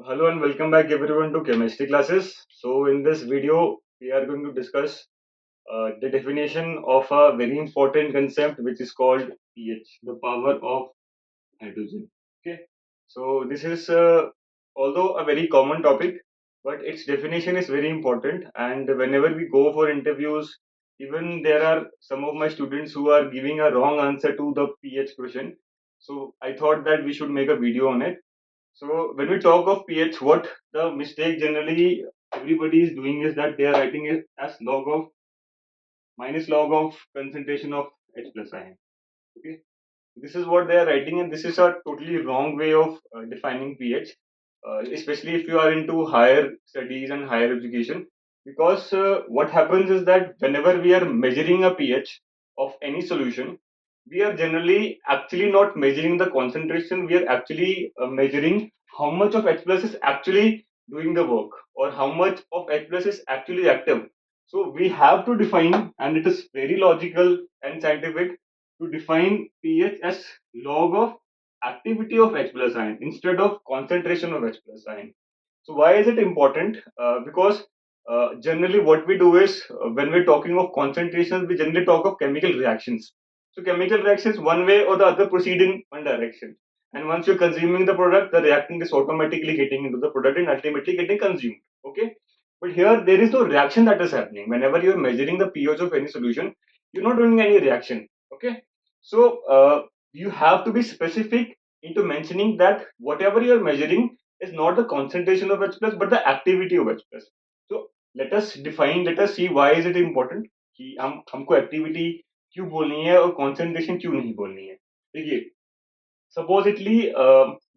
Hello and welcome back everyone to chemistry classes. So in this video we are going to discuss the definition of a very important concept which is called pH, the power of hydrogen. Okay. So this is although a very common topic, but its definition is very important. And whenever we go for interviews, even there are some of my students who are giving a wrong answer to the pH question. So I thought that we should make a video on it. So when we talk of pH, what the mistake generally everybody is doing is that they are writing it as log of minus log of concentration of H plus ion. Okay, this is what they are writing, and this is a totally wrong way of defining pH, especially if you are into higher studies and higher education. Because what happens is that whenever we are measuring a pH of any solution, we are generally actually not measuring the concentration. We are actually measuring how much of H plus is actually doing the work, or how much of H plus is actually active. So we have to define, and it is very logical and scientific to define pH as log of activity of H plus ion instead of concentration of H plus ion. So why is it important? Because generally what we do is when we're talking of concentrations, we generally talk of chemical reactions. So chemical reactions one way or the other proceed in one direction. And once you're consuming the product, the reactant is automatically getting into the product and ultimately getting consumed. Okay. But here there is no reaction that is happening. Whenever you're measuring the pH of any solution, you're not doing any reaction. Okay. So you have to be specific into mentioning that whatever you are measuring is not the concentration of H plus but the activity of H plus. So let us define, let us see why is it important कि हमको activity क्यों बोलनी है और concentration क्यों नहीं बोलनी है. देखिए, supposedly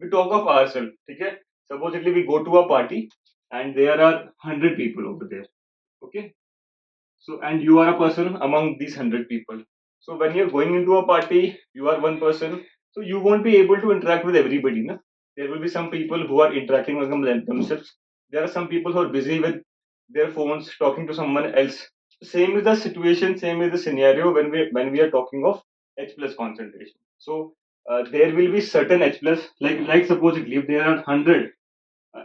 we talk of ourselves, ठीक है. Supposedly we go to a party and there are 100 people over there. Okay, so, and you are a person among these 100 people. So, when you're going into a party, you are one person. So, you won't be able to interact with everybody. Na? There will be some people who are interacting with themselves. There are some people who are busy with their phones, talking to someone else. Same is the situation, same is the scenario when we are talking of H plus concentration. So, there will be certain H plus, like supposedly if there are 100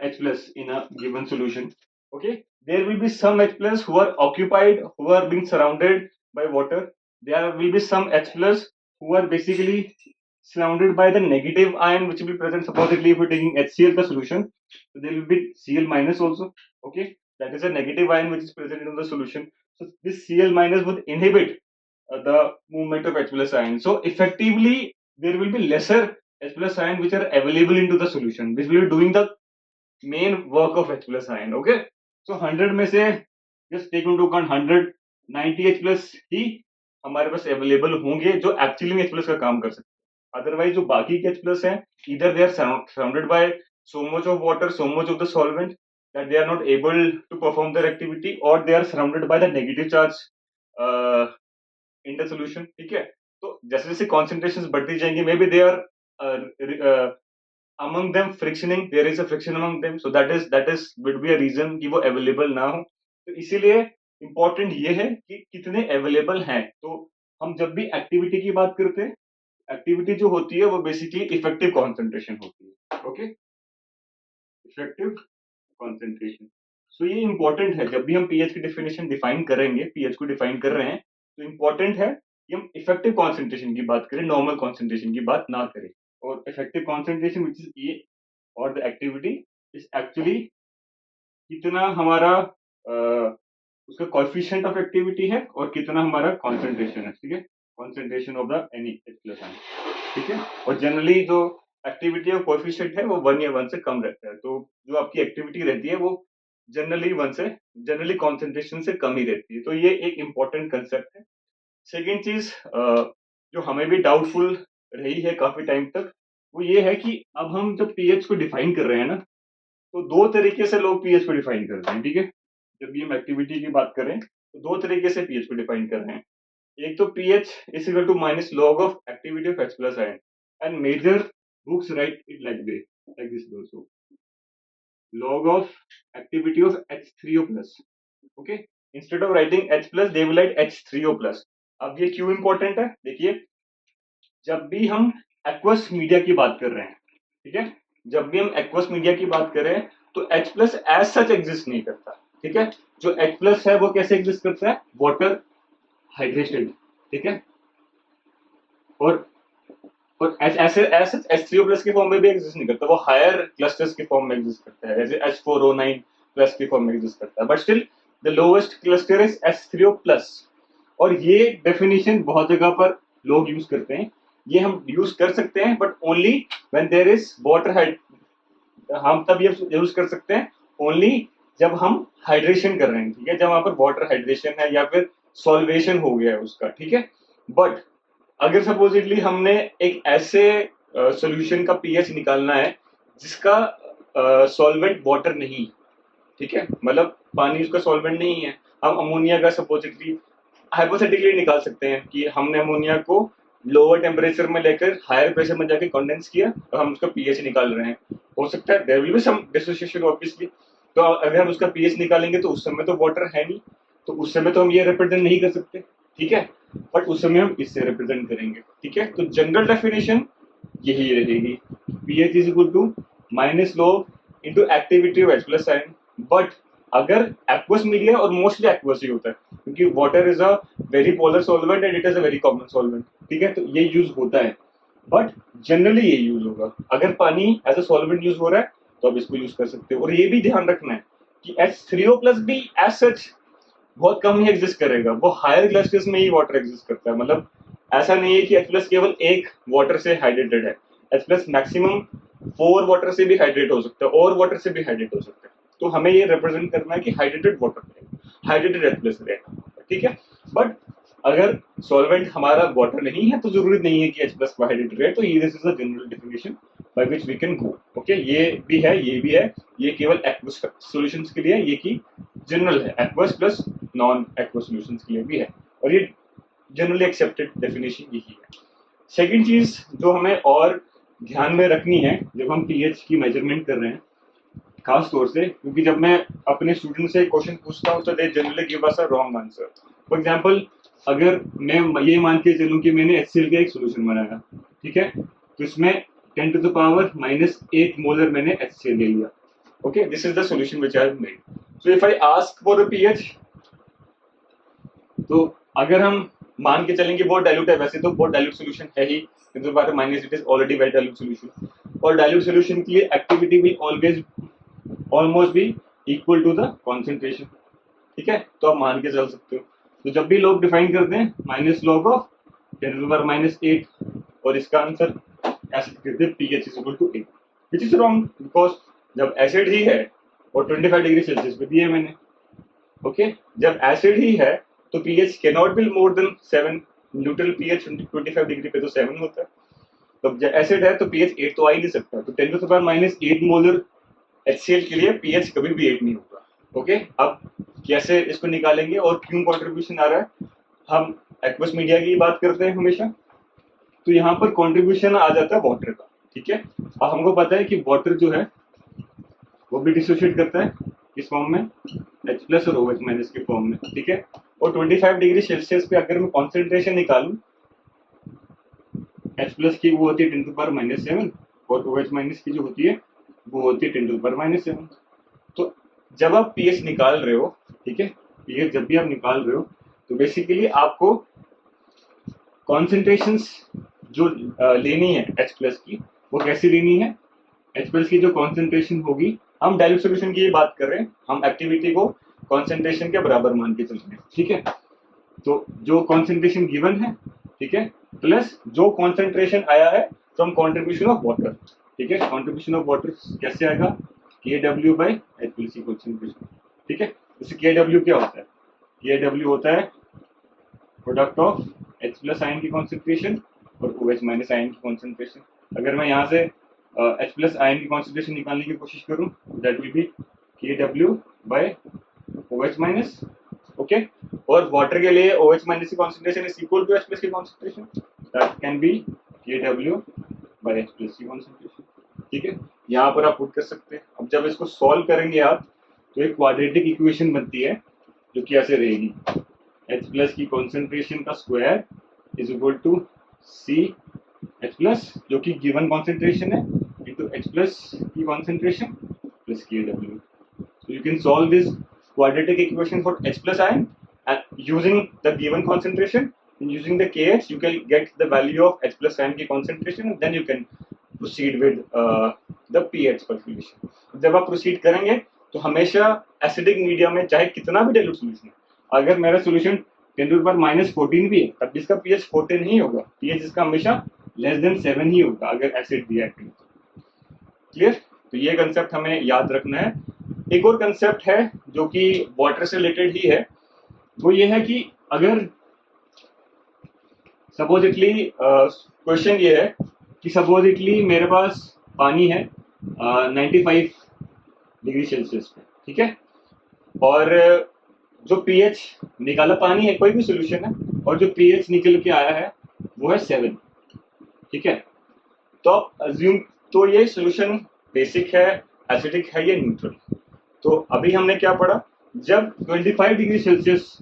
H plus in a given solution. Okay, there will be some H plus who are occupied, who are being surrounded by water. There will be some H plus who are basically surrounded by the negative ion which will be present. Supposedly, if we're taking HCl the solution, so there will be Cl minus also. Okay, that is a negative ion which is present in the solution. So this Cl minus would inhibit the movement of H plus ion. So effectively, there will be lesser H plus ion which are available into the solution, which will be doing the main work of H plus ion. Okay, so 100 में से just take into account 190 H plus ही हमारे पास available होंगे जो actually में H plus का काम कर सकते हैं. अदरवाइज जो बाकी के H plus हैं, either they are surrounded by so much of water, so much of the solvent that they are not able to perform their activity, or they are surrounded by the negative charge in the solution. ठीक है, तो जैसे जैसे concentrations बढ़ती जाएंगी, maybe they are among them frictioning, there is a friction among them, so that is would be a reason कि वो available ना हो. तो इसीलिए important ये है कि कितने available हैं. तो हम जब भी activity की बात करते हैं, activity जो होती है वो basically effective concentration होती है. Okay, effective concentration. So ये important है, जब भी हम pH की definition define करेंगे, pH को define कर रहे हैं, तो important है कि हम effective concentration की बात करें, normal concentration की बात ना करें. और effective concentration which is E और the activity is actually कितना हमारा उसका coefficient of activity है और कितना हमारा concentration है. ठीक है, concentration of the any H plus ion. ठीक है, और जनरली जो एक्टिविटी और कोएफिशिएंट है वो 1 या 1 से कम रहता है. तो जो आपकी एक्टिविटी रहती है वो जनरली कॉन्सेंट्रेशन से कम ही रहती है. तो ये एक इम्पोर्टेंट कंसेप्ट है. सेकेंड चीज जो हमें भी डाउटफुल रही है काफी टाइम तक, वो ये है कि अब हम जब पीएच को डिफाइन कर रहे हैं ना, तो दो तरीके से लोग पीएच को डिफाइन करते हैं. ठीक है, जब भी हम एक्टिविटी की बात करें तो दो तरीके से पीएच को डिफाइन कर रहे हैं. एक तो pH is equal to minus log of activity of H plus ion, and major books write it like this also. Log of activity of H3O plus. Okay, instead of writing H plus, they will write H3O plus. अब ये क्यों important है? देखिए, जब भी हम aqueous media की बात कर रहे हैं, ठीक है, जब भी हम एक्वस मीडिया की बात करें तो H plus as such exist नहीं करता, ठीक है। जो H प्लस है वो कैसे एग्जिस्ट करता है, वाटर हाइड्रेटेड, ठीक है। और ऐसे H3O प्लस के फॉर्म में भी एग्जिस्ट नहीं करता, वो हायर क्लस्टर्स के फॉर्म में एग्जिस्ट करता है, जैसे H4O9 प्लस के फॉर्म में एग्जिस्ट करता है, but still the lowest cluster is H3O plus. और ये डेफिनेशन बहुत जगह पर लोग यूज करते हैं, ये हम यूज कर सकते हैं but only when there is water hide, हम तब ये यूज कर सकते हैं ओनली जब हम हाइड्रेशन कर रहे हैं, ठीक है, जब वहां पर वाटर हाइड्रेशन है या फिर सॉल्वेशन हो गया है उसका, ठीक है। बट अगर सपोजिटली हमने एक ऐसे सॉल्यूशन का पीएच निकालना है जिसका सॉल्वेंट वाटर नहीं, ठीक है, मतलब पानी उसका सॉल्वेंट नहीं है, हम अमोनिया का सपोजिटली हाइपोथेटिकली निकाल सकते हैं कि हमने अमोनिया को लोअर टेम्परेचर में लेकर हायर प्रेशर में जाके कंडेंस किया और हम उसका पीएच निकाल रहे हैं। हो सकता है there will be some dissociation obviously, तो अगर हम उसका पीएच निकालेंगे तो उस समय तो वाटर है नहीं, तो उस समय तो हम ये रिप्रेजेंट नहीं कर सकते, ठीक है, बट उस समय हम इससे रिप्रेजेंट करेंगे, ठीक है। तो जनरल डेफिनेशन यही रहेगी, pH is equal to minus log into activity of H plus ion. But अगर एक्वस मीडिया, और मोस्टली एक्वस ही होता है क्योंकि water is a very polar solvent and it is a very common solvent, ठीक है, तो ये यूज होता है, बट जनरली ये यूज होगा। अगर पानी एज अ सॉल्वेंट यूज हो रहा है तो आप इसको यूज कर सकते हो। और ये भी ध्यान रखना है कि H3O प्लस भी एज सच बहुत कम ही एग्जिस्ट करेगा, वो हायर क्लस्टर्स में ही वाटर एग्जिस्ट करता है, मतलब ऐसा नहीं है कि H प्लस केवल एक वाटर से हाइड्रेटेड है, H प्लस मैक्सिमम 4 वाटर से भी हाइड्रेट हो सकता है और वाटर से भी हाइड्रेट हो सकता है। तो हमें ये रिप्रेजेंट करना है कि हाइड्रेटेड वाटर रहेगा, हाइड्रेटेड H प्लस रहेगा, ठीक है। बट अगर सॉल्वेंट हमारा वाटर नहीं है तो जरूरी नहीं है कि H प्लस हाइड्रेटेड रहे, तो ये this is a general definition by which we can go, okay. ये भी है, ये भी है, ये केवल एक्वस सॉल्यूशंस के लिए है, ये की जनरल है, aqueous plus non aqueous solutions के लिए भी है, और ये जनरली एक्सेप्टेड डेफिनेशन यही है। सेकंड चीज जो हमें और ध्यान में रखनी है जब हम पीएच की मेजरमेंट कर रहे हैं, खास तौर से क्योंकि जब मैं अपने स्टूडेंट से क्वेश्चन पूछता हूँ तो they generally give us a wrong answer. For example, अगर मैं ये मान के चलूं कि मैंने HCl का एक सॉल्यूशन बनाया, ठीक है, तो इसमें 10 टू द पावर -8 मोलर मैंने HCl ले लिया, okay, this is the solution which I have made. So if I ask for a pH, तो अगर हम मान के चलेंगे बहुत डाइल्यूट है, वैसे तो बहुत डाइल्यूट सॉल्यूशन है ही, किंतु बात minus it is already very dilute solution, और डाइल्यूट सॉल्यूशन के लिए एक्टिविटी विल ऑलवेज ऑलमोस्ट भी इक्वल टू द कॉन्सेंट्रेशन, ठीक है, तो आप मान के चल सकते हो। तो जब भी लोग डिफाइन करते हैं minus log of 10 to the power -8, और इसका आंसर ऐसे करते हैं pH is equal to 8, which is wrong because जब एसिड ही है और 25 डिग्री सेल्सियस पे दिया है मैंने, ओके, जब एसिड ही है तो pH cannot be more than 7, neutral pH 25 degree पे तो 7 होता है, तो जब एसिड है तो pH 8 तो आ ही नहीं सकता, तो 10 to the power -8 molar HCl के लिए pH कभी भी 8 नहीं होगा, ओके। अब कैसे इसको निकालेंगे और क्यों कंट्रीब्यूशन आ रहा है, हम एक्वस मीडिया की बात करते हैं हमेशा, तो यहाँ पर कंट्रीब्यूशन आ जाता है वाटर का, ठीक है। अब हमको पता है कि वाटर जो है वो भी डिसोशिएट करता है किस फॉर्म में, H प्लस और OH माइनस के फॉर्म में, ठीक है। और 25 डिग्री सेल्सियस पे अगर मैं कॉन्सेंट्रेशन निकालूं, H प्लस की वो होती है 10 टू पावर -7 और OH माइनस की जो होती है वो होती है 10 टू पावर -7। तो जब आप पीएच निकाल रहे हो, ठीक है, पीएच जब भी आप निकाल रहे हो तो बेसिकली आपको कॉन्सेंट्रेशंस जो लेनी है H प्लस की, वो कैसी लेनी है, H प्लस की जो कॉन्सेंट्रेशन होगी, हम डाइल्यूट सॉल्यूशन की बात कर रहे हैं, हम एक्टिविटी को कॉन्सेंट्रेशन के बराबर मान के चल रहे हैं, ठीक है। तो जो कॉन्सेंट्रेशन गिवन है, ठीक है, प्लस जो कॉन्सेंट्रेशन आया है फ्रॉम कॉन्ट्रीब्यूशन ऑफ वाटर, ठीक है, कॉन्ट्रीब्यूशन ऑफ वाटर कैसे आएगा, KW बाई H प्लस की कॉन्सेंट्रेशन, ठीक है। जैसे KW क्या होता है, KW होता है product of H plus ion की कॉन्सेंट्रेशन और OH माइनस आयन की कॉन्सेंट्रेशन। अगर मैं यहाँ से H प्लस आयन की कॉन्सेंट्रेशन निकालने की कोशिश करूँ, that will be KW by OH minus, okay. और वाटर के लिए OH माइनस की concentration is equal to H plus की concentration, that can be KW by H plus की कॉन्सेंट्रेशन, ठीक है। यहाँ पर आप पुट कर सकते हैं। अब जब इसको सॉल्व करेंगे आप तो एक क्वाड्रेटिक इक्वेशन बनती है जो कि ऐसे रहेगी, H प्लस की कॉन्सेंट्रेशन का square is equal to C H plus जो कि गिवन कॉन्सेंट्रेशन है इंटू H plus की concentration plus Kw. So you can solve this quadratic equation for H plus ion and using the given concentration and using the KH you can get the value of H plus ion की concentration and then you can proceed with the pH calculation. जब आप proceed करेंगे तो हमेशा acidic media में चाहे कितना भी डाइल्यूट सोल्यूशन है, अगर मेरा सोल्यूशन 10⁻⁻14 भी है तब इसका pH 14 ही होगा, pH इसका हमेशा <7 ही होगा अगर एसिड दिया है। क्लियर? तो ये कंसेप्ट हमें याद रखना है। एक और कंसेप्ट है जो कि वाटर से रिलेटेड ही है, वो ये है कि अगर सपोजिटली क्वेश्चन ये है कि सपोजिटली मेरे पास पानी है 95 डिग्री सेल्सियस पे, ठीक है, और जो पीएच निकाला पानी है कोई भी सोल्यूशन है और जो पीएच निकल के आया है वो है 7, ठीक है। तो आप अज्यूम तो ये सोल्यूशन बेसिक है, एसिडिक है या न्यूट्रल। तो अभी हमने क्या पढ़ा, जब 25 डिग्री सेल्सियस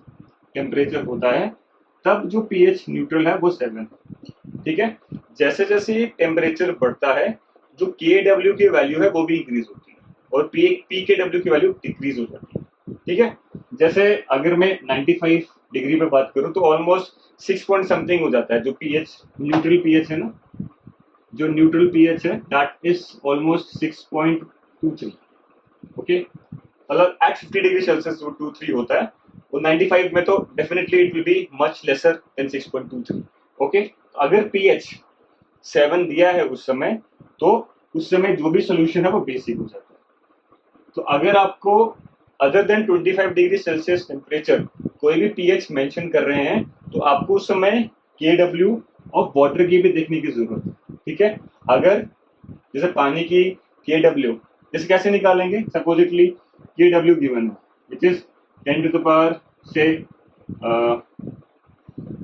टेम्परेचर होता है तब जो पीएच न्यूट्रल है वो 7, ठीक है। जैसे जैसे टेम्परेचर बढ़ता है जो Kw की वैल्यू है वो भी इंक्रीज होती है और Pkw की वैल्यू डिक्रीज हो जाती है, ठीक है। जैसे अगर मैं 95 डिग्री पे बात करूं तो ऑलमोस्ट 6 पॉइंट समथिंग हो जाता है जो पीएच न्यूट्रल पीएच है ना, जो न्यूट्रल पीएच है दैट इज ऑलमोस्ट 6.23, ओके। मतलब एट 50 डिग्री सेल्सियस जो 23 होता है वो 95 में तो definitely it will be much lesser than 6.23, okay. अगर पीएच 7 दिया है उस समय तो उस समय जो भी सोल्यूशन है वो बेसिक हो जाता है। तो अगर आपको other than 25 degree Celsius temperature कोई भी पीएच मेंशन कर रहे हैं तो आपको उस समय Kw ऑफ वाटर की भी देखने की जरूरत है, ठीक है। अगर जैसे पानी की Kw जैसे कैसे निकालेंगे, सपोजिटली Kw गिवन है which is 10 to the power से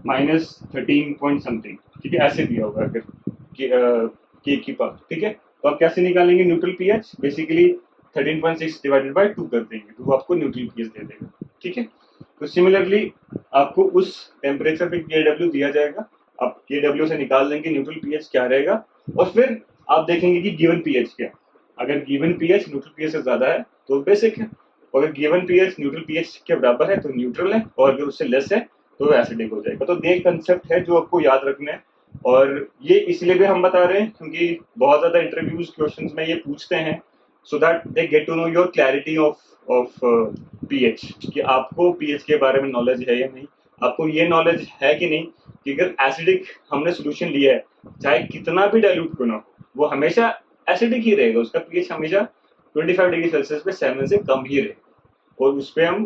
-13 पॉइंट समथिंग, ठीक है, ऐसे दिया होगा अगर के की पावर, ठीक है। तो आप कैसे निकालेंगे neutral pH, basically 13.6 divided by 2 कर देंगे तो वो आपको न्यूट्रल पीएच दे देगा, ठीक है। तो सिमिलरली आपको उस टेम्परेचर पे Kw दिया जाएगा, आप Kw से निकाल लेंगे न्यूट्रल पीएच क्या रहेगा और फिर आप देखेंगे कि गिवन पीएच क्या, अगर गिवन पीएच न्यूट्रल पीएच से ज्यादा है तो बेसिक है, और अगर गिवन पीएच न्यूट्रल पीएच के बराबर है तो न्यूट्रल है, और अगर उससे लेस है तो एसिडिक हो जाएगा। तो ये कंसेप्ट है जो आपको याद रखना है, और ये इसलिए भी हम बता रहे हैं क्योंकि बहुत ज्यादा इंटरव्यूज क्वेश्चंस में ये पूछते हैं so that they get to know your clarity of pH, कि आपको पीएच के बारे में नॉलेज है या नहीं, आपको ये नॉलेज है कि नहीं कि अगर एसिडिक हमने सोल्यूशन लिया है चाहे कितना भी डाइल्यूट क्यों ना हो वो हमेशा एसिडिक ही रहेगा, उसका पीएच हमेशा 25 डिग्री सेल्सियस पे 7 से कम ही रहेगा। और उस पर हम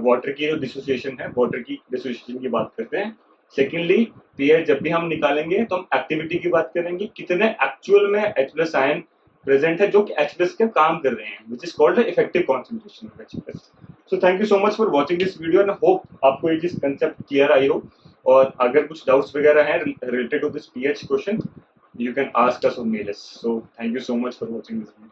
वाटर की जो डिसोसिएशन है, वाटर की डिसोसिएशन की बात करते हैं। सेकेंडली पीएच जब भी हम निकालेंगे तो हम एक्टिविटी की बात करेंगे, कितने एक्चुअल में H प्लस आयन प्रेजेंट है जो कि H प्लस के काम कर रहे हैं, which is called the effective concentration of H plus. So thank you so much for watching this video and hope आपको ये चीज कंसेप्ट क्लियर आई हो, और अगर कुछ डाउट्स वगैरह हैं related to this pH question you can ask us or mail us. So thank you so much for watching this video.